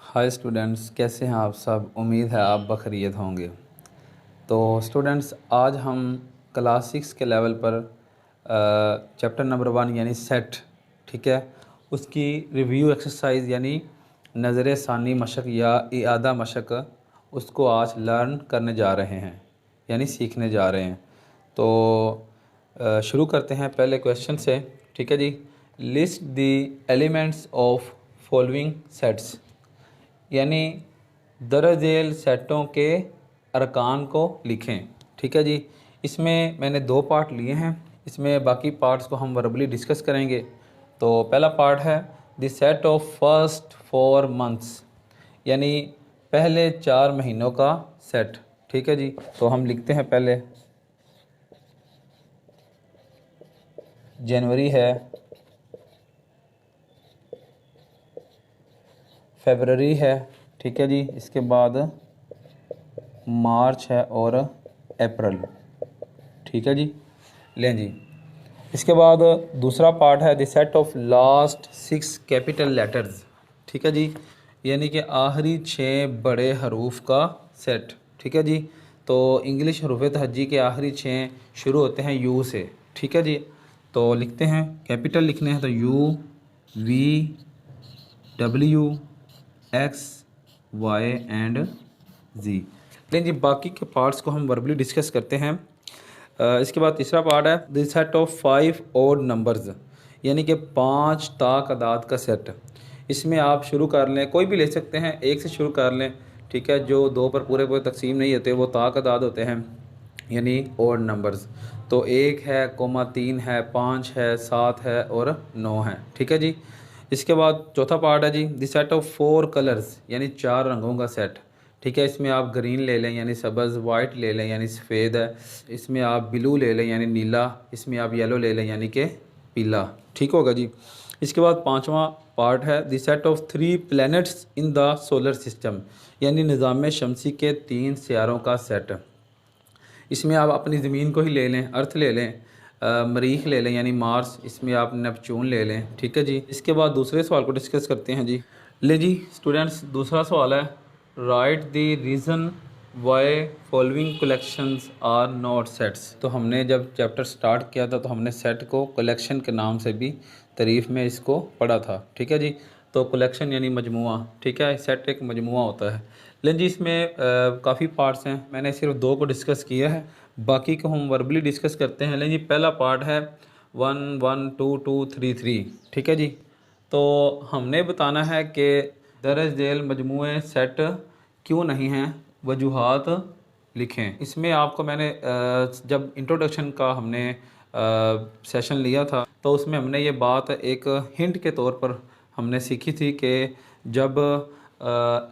Hi students, कैसे हैं आप सब। उम्मीद है आप बखैरियत होंगे। तो स्टूडेंट्स, आज हम क्लास 6 के लेवल पर चैप्टर नंबर 1 यानी सेट, ठीक है, उसकी रिव्यू एक्सरसाइज यानी नज़र सानी मशक या इआदा मशक, उसको आज लर्न करने जा रहे हैं यानी सीखने जा रहे हैं। तो शुरू करते हैं पहले क्वेश्चन से, ठीक है जी। List the elements of following sets, यानी दर्ज झेल सेटों के अरकान को लिखें, ठीक है जी। इसमें मैंने 2 पार्ट लिए हैं, इसमें बाकी पार्ट्स को हम वर्बली डिस्कस करेंगे। तो पहला पार्ट है the set of first 4 months, यानी पहले 4 महीनों का सेट, ठीक है जी। तो हम लिखते हैं, पहले जनवरी है, फरवरी है, ठीक है जी। इसके बाद मार्च है और अप्रैल, ठीक है जी। लें जी, इसके बाद दूसरा पार्ट है the set of last 6 capital letters, ठीक है जी, यानी कि आखिरी 6 बड़े हरूफ का सेट, ठीक है जी। तो इंग्लिश हरूफ तहज्जी के आखिरी 6 शुरू होते हैं यू से, ठीक है जी। तो लिखते हैं, कैपिटल लिखने हैं तो U, V, W, X, Y and Z. लेकिन जी बाकी के पार्ट्स को हम वर्बली डिस्कस करते हैं। इसके बाद तीसरा पार्ट है the set of 5 odd numbers, यानी कि 5 ताक अदाद का सेट। इसमें आप शुरू कर लें, कोई भी ले सकते हैं, 1 से शुरू कर लें, ठीक है। जो 2 पर पूरे पूरे तकसीम नहीं होते वो ताक अदाद होते हैं, यानी ओड नंबर्स। तो 1 है, 3 है, 5 है, 7 है और 9 है, ठीक है जी। इसके बाद चौथा पार्ट है जी द सेट ऑफ 4 कलर्स, यानी 4 रंगों का सेट, ठीक है। इसमें आप ग्रीन ले लें यानी सब्ज़, वाइट ले लें यानी सफ़ेद है, इसमें आप ब्लू ले लें यानी नीला, इसमें आप येलो ले लें यानी कि पीला, ठीक होगा जी। इसके बाद पांचवा पार्ट है the set of 3 planets in the solar system, यानी निज़ाम शमसी के 3 सियारों का सेट। इसमें आप अपनी ज़मीन को ही ले लें, अर्थ ले लें, मरीख ले लें यानी मार्स, इसमें आप नेपच्यून ले लें, ठीक है जी। इसके बाद दूसरे सवाल को डिस्कस करते हैं जी। ले जी स्टूडेंट्स, दूसरा सवाल है write the reason why following collections are not sets. तो हमने जब चैप्टर स्टार्ट किया था तो हमने सेट को कलेक्शन के नाम से भी तारीफ़ में इसको पढ़ा था, ठीक है जी। तो कलेक्शन यानी मजमुआ, ठीक है, सेट एक मजमुआ होता है। लेकिन जी इसमें काफ़ी पार्ट्स हैं, मैंने सिर्फ 2 को डिस्कस किया है, बाकी को हम वर्बली डिस्कस करते हैं। लेकिन जी पहला पार्ट है 1 1 2 2 3 3, ठीक है जी। तो हमने बताना है कि दर्ज झेल मजमूए सेट क्यों नहीं हैं, वजूहात लिखें। इसमें आपको मैंने जब इंट्रोडक्शन का हमने सेशन लिया था तो उसमें हमने ये बात एक हिंट के तौर पर हमने सीखी थी कि जब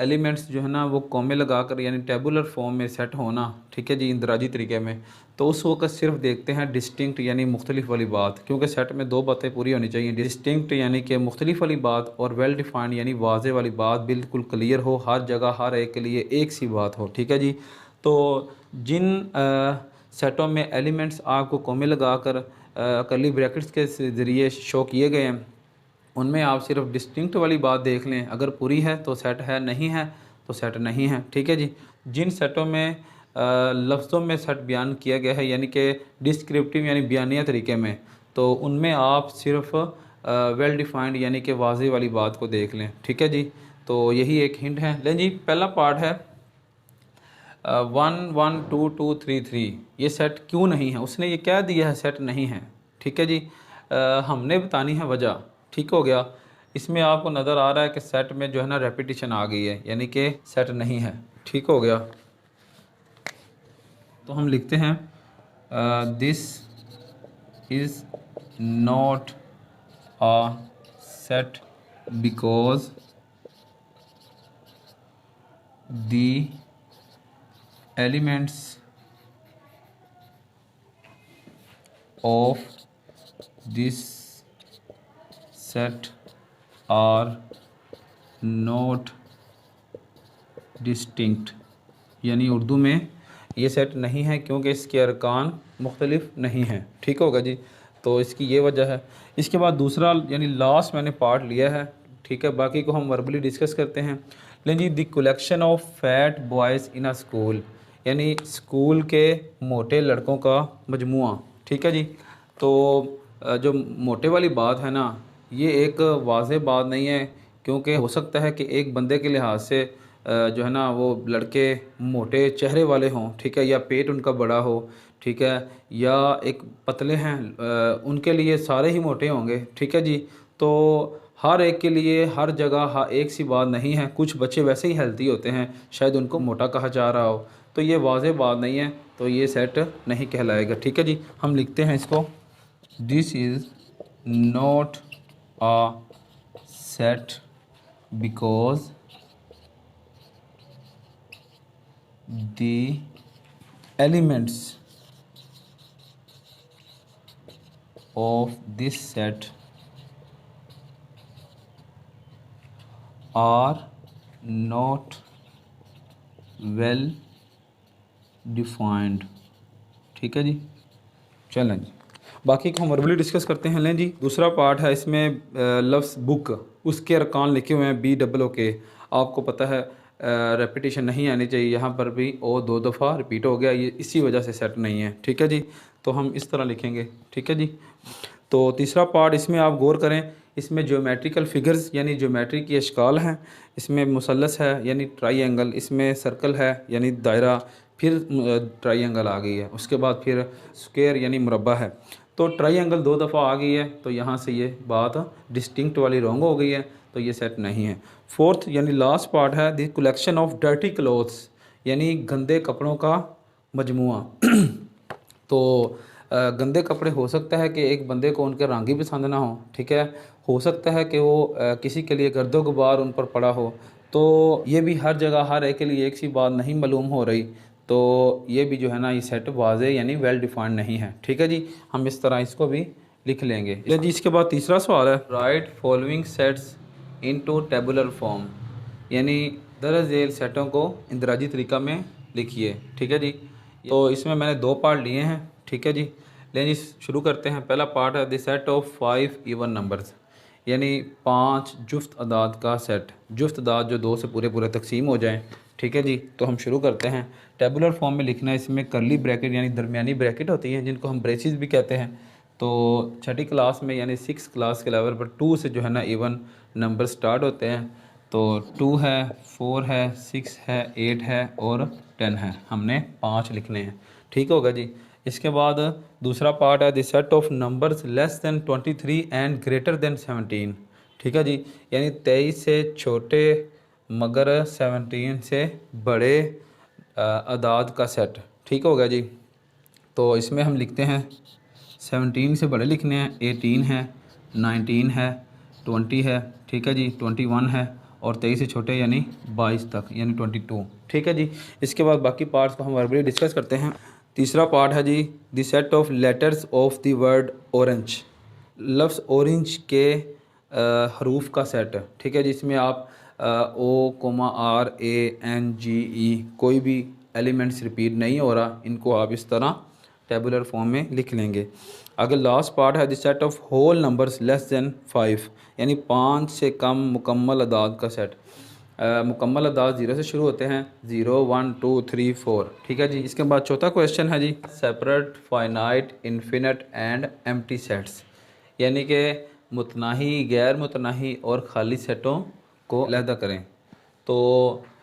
एलिमेंट्स जो है ना वो कॉमे लगाकर यानी टेबुलर फॉर्म में सेट होना, ठीक है जी, इंदराजी तरीके में, तो उस वक्त सिर्फ देखते हैं डिस्टिंक्ट यानी मुख्तलिफ वाली बात, क्योंकि सेट में 2 बातें पूरी होनी चाहिए, डिस्टिंक्ट यानी कि मुख्तलिफ वाली बात और वेल डिफाइंड यानी वाजे वाली बात बिल्कुल क्लियर हो, हर जगह हर एक के लिए एक सी बात हो, ठीक है जी। तो जिन सेटों में एलिमेंट्स आपको कॉमे लगाकर कर्ली ब्रैकेट्स के ज़रिए शो किए गए हैं उनमें आप सिर्फ डिस्टिंक्ट वाली बात देख लें, अगर पूरी है तो सेट है, नहीं है तो सेट नहीं है, ठीक है जी। जिन सेटों में लफ्ज़ों में सेट बयान किया गया है यानी कि डिस्क्रिप्टिव यानी बयानिया तरीके में, तो उनमें आप सिर्फ वेल डिफाइंड यानी कि वाज़ेह वाली बात को देख लें, ठीक है जी। तो यही एक हिंट है। लेकिन जी पहला पार्ट है 1 1 2 2 3 3, ये सेट क्यों नहीं है, उसने ये क्या दिया है सेट नहीं है, ठीक है जी। हमने बतानी है वजह, ठीक हो गया। इसमें आपको नज़र आ रहा है कि सेट में जो है ना रेपिटिशन आ गई है यानी कि सेट नहीं है, ठीक हो गया। तो हम लिखते हैं this is not a set because the elements of this set are not distinct, यानी उर्दू में ये सेट नहीं है क्योंकि इसके अरकान मुख्तलिफ नहीं हैं, ठीक होगा जी। तो इसकी ये वजह है। इसके बाद दूसरा यानी लास्ट मैंने पार्ट लिया है, ठीक है, बाकी को हम वर्बली डिस्कस करते हैं। लेकिन जी the collection of fat boys in a school, यानी स्कूल के मोटे लड़कों का मजमुआ। ठीक है जी। तो जो मोटे वाली बात है ना, ये एक वाज़ेह बात नहीं है, क्योंकि हो सकता है कि एक बंदे के लिहाज से जो है ना वो लड़के मोटे चेहरे वाले हों, ठीक है, या पेट उनका बड़ा हो, ठीक है, या एक पतले हैं, उनके लिए सारे ही मोटे होंगे। ठीक है जी। तो हर एक के लिए हर जगह एक सी बात नहीं है। कुछ बच्चे वैसे ही हेल्थी होते हैं, शायद उनको मोटा कहा जा रहा हो, तो ये वाज़ेह बात नहीं है, तो ये सेट नहीं कहलाएगा। ठीक है जी। हम लिखते हैं इसको, this is not a set because the elements of this set are not well defined। ठीक है जी। चलें जी, बाकी को हम वर्बली डिस्कस करते हैं। लें जी, दूसरा पार्ट है, इसमें लफ्ज़ बुक, उसके अरकान लिखे हुए हैं BOOK। आपको पता है रेपिटेशन नहीं आनी चाहिए, यहाँ पर भी ओ 2 दफ़ा रिपीट हो गया, ये इसी वजह से सेट नहीं है। ठीक है जी। तो हम इस तरह लिखेंगे। ठीक है जी। तो तीसरा पार्ट, इसमें आप गौर करें, इसमें ज्योमेट्रिकल फिगर्स यानी ज्योमेट्री की अशकाल हैं, इसमें मुसल्लस है यानी ट्राइंगल, इसमें सर्कल है यानी दायरा, फिर ट्राइंगल आ गई है, उसके बाद फिर स्क्वायर यानी मुरब्बा है। तो ट्राइंगल 2 दफ़ा आ गई है, तो यहाँ से ये बात डिस्टिंक्ट वाली रॉन्ग हो गई है, तो ये सेट नहीं है। फोर्थ यानी लास्ट पार्ट है, the collection of dirty clothes, यानी गंदे कपड़ों का मजमुआ। तो गंदे कपड़े हो सकता है कि एक बंदे को उनके रंग ही पसंद ना हो, ठीक है, हो सकता है कि वो किसी के लिए गर्दो गुबार उन पर पड़ा हो, तो ये भी हर जगह हर एक के लिए एक सी बात नहीं मालूम हो रही, तो ये भी जो है ना ये सेट वाज़े यानी वेल डिफाइंड नहीं है। ठीक है जी। हम इस तरह इसको भी लिख लेंगे। जी, इसके बाद तीसरा सवाल है, right following sets into tabular form, यानी दर्ज झेल सेटों को इंदराजी तरीका में लिखिए। ठीक है जी। तो इसमें मैंने 2 पार्ट लिए हैं। ठीक है जी। लेकिन शुरू करते हैं। पहला पार्ट है the set of 5 even numbers, यानी 5 जुफ्त अदाद का सेट, जुफ्त अदाद जो 2 से पूरे पूरे तकसीम हो जाएं। ठीक है जी। तो हम शुरू करते हैं। टेबुलर फॉर्म में लिखना है, इसमें करली ब्रैकेट यानी दरमियानी ब्रैकेट होती हैं, जिनको हम ब्रेसिस भी कहते हैं। तो छठी क्लास में यानी 6 क्लास के लेवल पर 2 से जो है ना इवन नंबर स्टार्ट होते हैं। तो 2 है, 4 है, 6 है, 8 है और 10 है। हमने 5 लिखने हैं। ठीक होगा जी। इसके बाद दूसरा पार्ट है the set of numbers less then 23 and greater than 17। ठीक है जी। यानी 23 से छोटे मगर 17 से बड़े अदाद का सेट। ठीक होगा जी। तो इसमें हम लिखते हैं 17 से बड़े लिखने हैं, 18 है, 19 है, 20 है, ठीक है जी, 21 है और 23 से छोटे यानी 22 तक यानी 22। ठीक है जी। इसके बाद बाकी पार्ट्स को हम वर्बली डिस्कस करते हैं। तीसरा पार्ट है जी the set of letters of the word orange, लफ्ज़ ऑरेंज के हरूफ का सेट। ठीक है जी। इसमें आप ORANGE कोई भी एलिमेंट्स रिपीट नहीं हो रहा, इनको आप इस तरह टेबुलर फॉर्म में लिख लेंगे। अगर लास्ट पार्ट है the set of whole numbers less than 5, यानी 5 से कम मुकम्मल अदाद का सेट। मुकम्मल अदाद 0 से शुरू होते हैं, 0 1 2 3 4। ठीक है जी। इसके बाद चौथा क्वेश्चन है जी separate finite infinite and empty sets, यानी कि मुतनाही, गैर मुतनाही और खाली सेटों को अलहदा करें। तो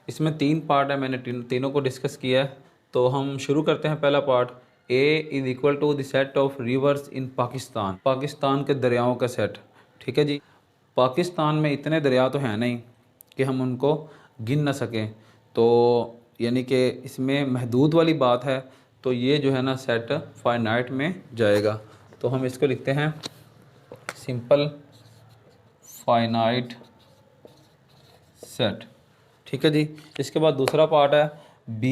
इसमें 3 पार्ट है, मैंने तीनों को डिस्कस किया है। तो हम शुरू करते हैं। पहला part, A is equal to the set of rivers in Pakistan, Pakistan के दरियाओं का सेट। ठीक है जी। पाकिस्तान में इतने दरिया तो हैं नहीं कि हम उनको गिन ना सकें, तो यानी कि इसमें महदूद वाली बात है, तो ये जो है ना सेट फाइनाइट में जाएगा। तो हम इसको लिखते हैं सिंपल फाइनाइट सेट। ठीक है जी। इसके बाद दूसरा पार्ट है B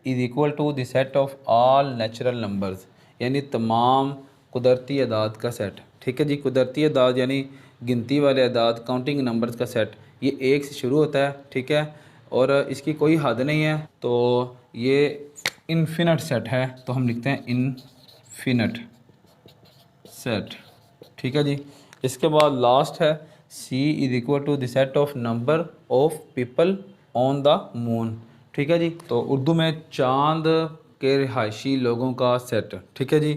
is equal to the set of all natural numbers, यानी तमाम कुदरती अदाद का सेट। ठीक है जी। कुदरती अदाद यानी गिनती वाले अदाद, काउंटिंग नंबर्स का सेट, ये 1 से शुरू होता है। ठीक है, और इसकी कोई हद नहीं है, तो ये इन्फिनिट सेट है, तो हम लिखते हैं इन्फिनिट सेट। ठीक है जी। इसके बाद लास्ट है C is equal to the set of number of people on the moon. ठीक है जी, तो उर्दू में चांद के रिहायशी लोगों का सेट। ठीक है जी,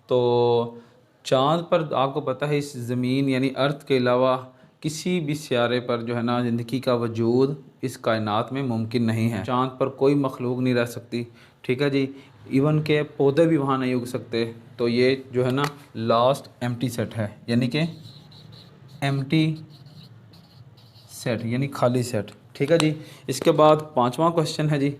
तो चांद पर आपको पता है इस ज़मीन यानी अर्थ के अलावा किसी भी सियारे पर जो है ना ज़िंदगी का वजूद इस कायनात में मुमकिन नहीं है। चांद पर कोई मखलूक नहीं रह सकती। ठीक है जी, इवन के पौधे भी वहाँ नहीं उग सकते। तो ये जो है ना लास्ट एम्प्टी सेट है, यानी कि एम्प्टी सेट यानी खाली सेट। ठीक है जी, इसके बाद पांचवा क्वेश्चन है जी,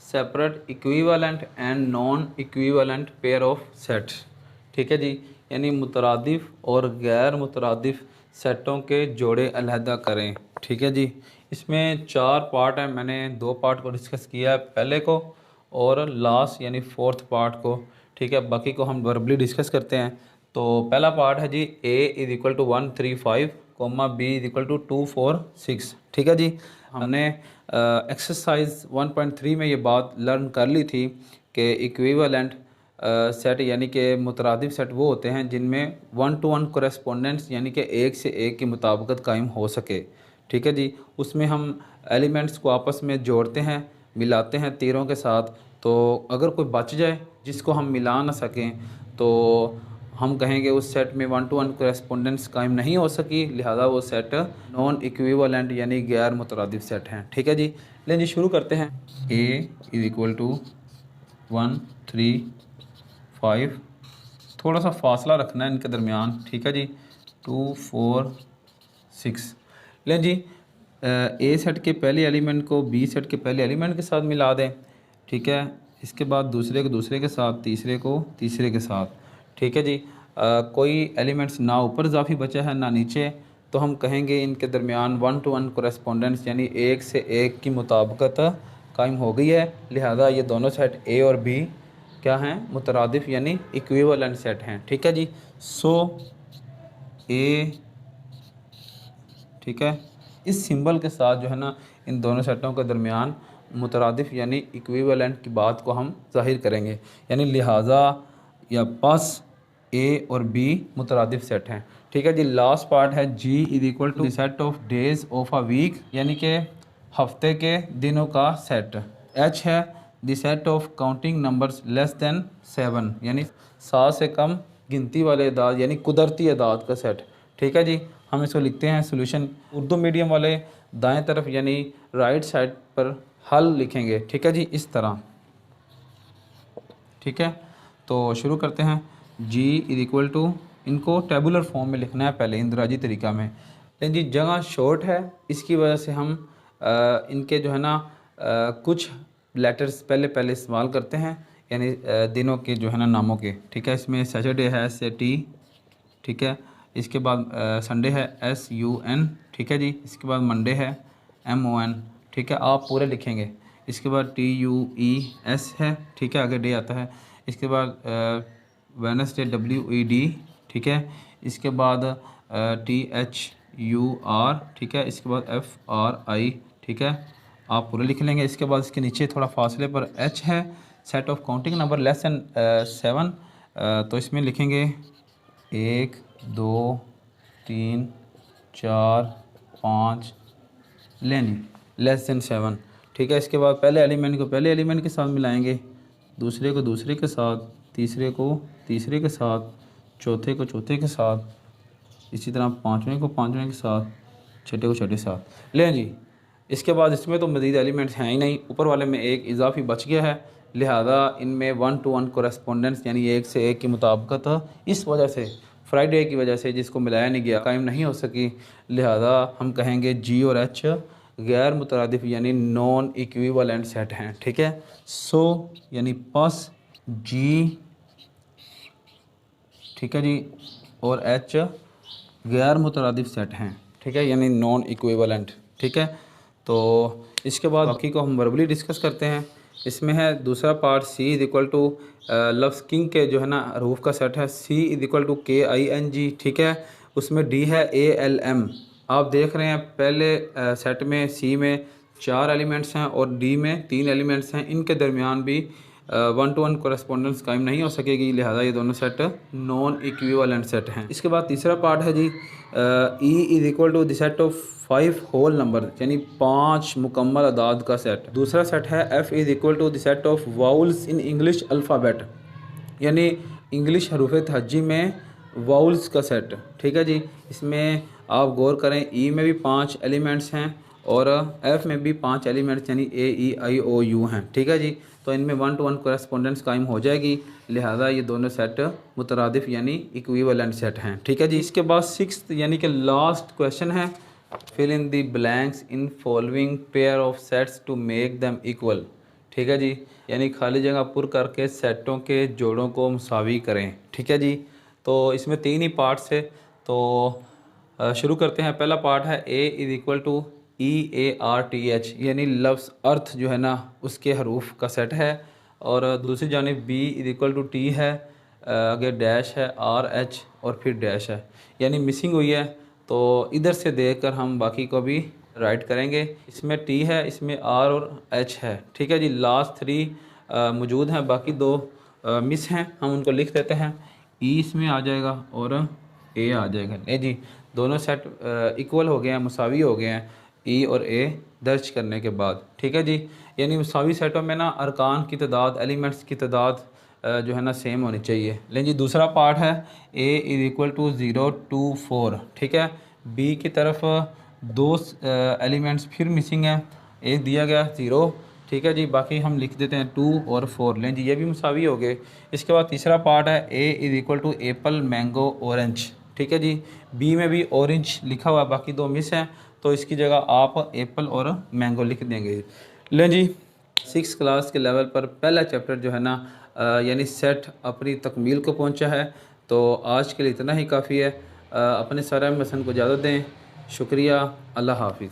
separate equivalent and non equivalent pair of sets. ठीक है जी, यानी मुतरादिफ और गैर मुतरादिफ सेटों के जोड़े अलहदा करें। ठीक है जी, इसमें चार पार्ट हैं, मैंने दो पार्ट को डिस्कस किया है, पहले को और लास्ट यानी फोर्थ पार्ट को। ठीक है, बाकी को हम वर्बली डिस्कस करते हैं। तो पहला पार्ट है जी A = 135, B = 246। ठीक है जी, हमने एक्सरसाइज 1.3 में ये बात लर्न कर ली थी कि इक्विवेलेंट सेट यानी कि मुतरादिफ सेट वो होते हैं जिनमें 1-to-1 कोरेस्पोंडेंस यानी कि एक से एक की मुताबिकत कायम हो सके। ठीक है जी, उसमें हम एलिमेंट्स को आपस में जोड़ते हैं, मिलाते हैं तीरों के साथ। तो अगर कोई बच जाए जिसको हम मिला ना सकें तो हम कहेंगे उस सेट में 1-to-1 कोरेस्पोंडेंस कायम नहीं हो सकी, लिहाजा वो सेट नॉन इक्विवेलेंट यानी गैर मुतरादिफ सेट हैं। ठीक है जी, लेकिन जी शुरू करते हैं। A = 1-3-5, थोड़ा सा फासला रखना है इनके दरमियान। ठीक है जी, 2-4-6। लें जी, ए सेट के पहले एलिमेंट को बी सेट के पहले एलिमेंट के साथ मिला दें। ठीक है, इसके बाद दूसरे को दूसरे के साथ, तीसरे को तीसरे के साथ। ठीक है जी, कोई एलिमेंट्स ना ऊपर इजाफी बचा है ना नीचे, तो हम कहेंगे इनके दरमियान 1-to-1 कोरेस्पोंडेंस यानी एक से एक की मुताबिकत कायम हो गई है। लिहाजा ये दोनों सेट ए और बी क्या हैं, मुतरादिफ यानी इक्विवेलेंट सेट हैं। ठीक है जी, सो ए, ठीक है, इस सिंबल के साथ जो है ना इन दोनों सेटों के दरमियान मुतरादिफ यानी इक्विवेलेंट की बात को हम ज़ाहिर करेंगे, यानी लिहाजा या बस ए और बी मुतरादिफ सेट हैं। ठीक है जी, लास्ट पार्ट है G = set of days of a week यानी कि हफ्ते के दिनों का सेट। H है the set of counting numbers less than 7 यानी 7 से कम गिनती वाले अदाद यानी कुदरती अदाद का सेट। ठीक है जी, हम इसको लिखते हैं सोल्यूशन। उर्दू मीडियम वाले दाएं तरफ यानी राइट साइड पर हल लिखेंगे। ठीक है जी, इस तरह। ठीक है, तो शुरू करते हैं। G = इनको टेबुलर फॉर्म में लिखना है पहले, इंदराजी तरीका में। लेकिन जी जगह शॉर्ट है, इसकी वजह से हम इनके जो है ना कुछ लेटर्स पहले इस्तेमाल करते हैं, यानी दिनों के जो है ना नामों के। ठीक है, इसमें सैटरडे है SAT। ठीक है, इसके बाद संडे है SUN। ठीक है जी, इसके बाद मंडे है MON। ठीक है, आप पूरे लिखेंगे। इसके बाद TUES है। ठीक है, आगे डे आता है। इसके बाद वेडनेसडे WED। ठीक है, इसके बाद THUR। ठीक है, इसके बाद FRI। ठीक है, आप पूरे लिख लेंगे। इसके बाद इसके नीचे थोड़ा फासले पर H है, set of counting number less than 7। तो इसमें लिखेंगे 1 2 3 4 5 लें जी लेस दैन 7। ठीक है, इसके बाद पहले एलिमेंट को पहले एलिमेंट के साथ मिलाएंगे, दूसरे को दूसरे के साथ, तीसरे को तीसरे के साथ, चौथे को चौथे के साथ, इसी तरह पाँचवें को पाँचवें के साथ, छठे को छठे के साथ। लें जी, इसके बाद इसमें तो मज़ीद एलिमेंट्स हैं ही नहीं, ऊपर वाले में एक इजाफी बच गया है, लिहाजा इनमें 1-to-1 कोरेस्पोंडेंस यानी एक से एक की मुताबिकत इस वजह से फ्राइडे की वजह से जिसको मिलाया नहीं गया कायम नहीं हो सकी। लिहाजा हम कहेंगे G और H गैर मुतरादिफ यानी नॉन इक्विवेलेंट सेट हैं। ठीक है, सो यानी बस G, ठीक है जी, और H गैर मुतरादिफ सेट हैं। ठीक है, यानी नॉन इक्विवेलेंट। ठीक है, तो इसके बाद बाकी को हम वर्बली डिस्कस करते हैं। इसमें है दूसरा पार्ट C = लफ्ज़ किंग के जो है ना हरूफ का सेट है। C = KING। ठीक है, उसमें D है ALM। आप देख रहे हैं पहले सेट में C में 4 एलिमेंट्स हैं और D में 3 एलिमेंट्स हैं, इनके दरमियान भी वन टू वन कोरेस्पोंडेंस कायम नहीं हो सकेगी, लिहाजा ये दोनों सेट नॉन इक्विवेलेंट सेट हैं। इसके बाद तीसरा पार्ट है जी E is equal to the set of 5 whole number, यानी 5 मुकम्मल अदाद का सेट। दूसरा सेट है F is equal to the set of vowels in English alphabet, यानी इंग्लिश हरूफ तहज्जी में वाउल्स का सेट। ठीक है जी, इसमें आप गौर करें ई में भी 5 एलिमेंट्स हैं और एफ़ में भी 5 एलिमेंट्स यानी ए ई आई ओ यू हैं। ठीक है जी, तो इनमें वन टू वन कोरेस्पोंडेंस कायम हो जाएगी, लिहाजा ये दोनों सेट मुतरादिफ यानी इक्विवेलेंट सेट हैं। ठीक है जी, इसके बाद 6th यानी कि लास्ट क्वेश्चन है, fill in the blanks in following pair of sets to make them equal. ठीक है जी, यानी खाली जगह पुर करके सेटों के जोड़ों को मुसावी करें। ठीक है जी, तो इसमें 3 ही पार्ट्स है, तो शुरू करते हैं। पहला पार्ट है A is equal to EARTH, यानी लफ्ज़ अर्थ जो है ना उसके हरूफ का सेट है, और दूसरी जानिब B is equal to T है, आगे डैश है RH और फिर डैश है, यानी मिसिंग हुई है, तो इधर से देखकर हम बाकी को भी राइट करेंगे। इसमें टी है, इसमें R और H है। ठीक है जी, लास्ट 3 मौजूद हैं, बाकी 2 मिस हैं, हम उनको लिख देते हैं। ई इसमें आ जाएगा और ए आ जाएगा। ए जी, दोनों सेट इक्वल हो गए हैं, मुसावी हो गए हैं ई और ए दर्ज करने के बाद। ठीक है जी, यानी मुसावी सेटों में ना अरकान की तादाद, एलिमेंट्स की तादाद जो है ना सेम होनी चाहिए। लेकिन जी दूसरा पार्ट है A is equal to 0 to 4। ठीक है, बी की तरफ 2 एलिमेंट्स फिर मिसिंग है, ए दिया गया 0। ठीक है जी, बाकी हम लिख देते हैं 2 और 4। लें जी, ये भी मुसावी हो गए। इसके बाद तीसरा पार्ट है A is equal to apple mango orange. ठीक है जी, बी में भी ऑरेंज लिखा हुआ है, बाकी 2 मिस हैं, तो इसकी जगह आप एप्पल और मैंगो लिख देंगे। लें जी, 6th क्लास के लेवल पर पहला चैप्टर जो है ना यानी सेट अपनी तकमील को पहुंचा है। तो आज के लिए इतना ही काफ़ी है। अपने सारे मसन को इजाज़त दें। शुक्रिया, अल्लाह हाफिज़।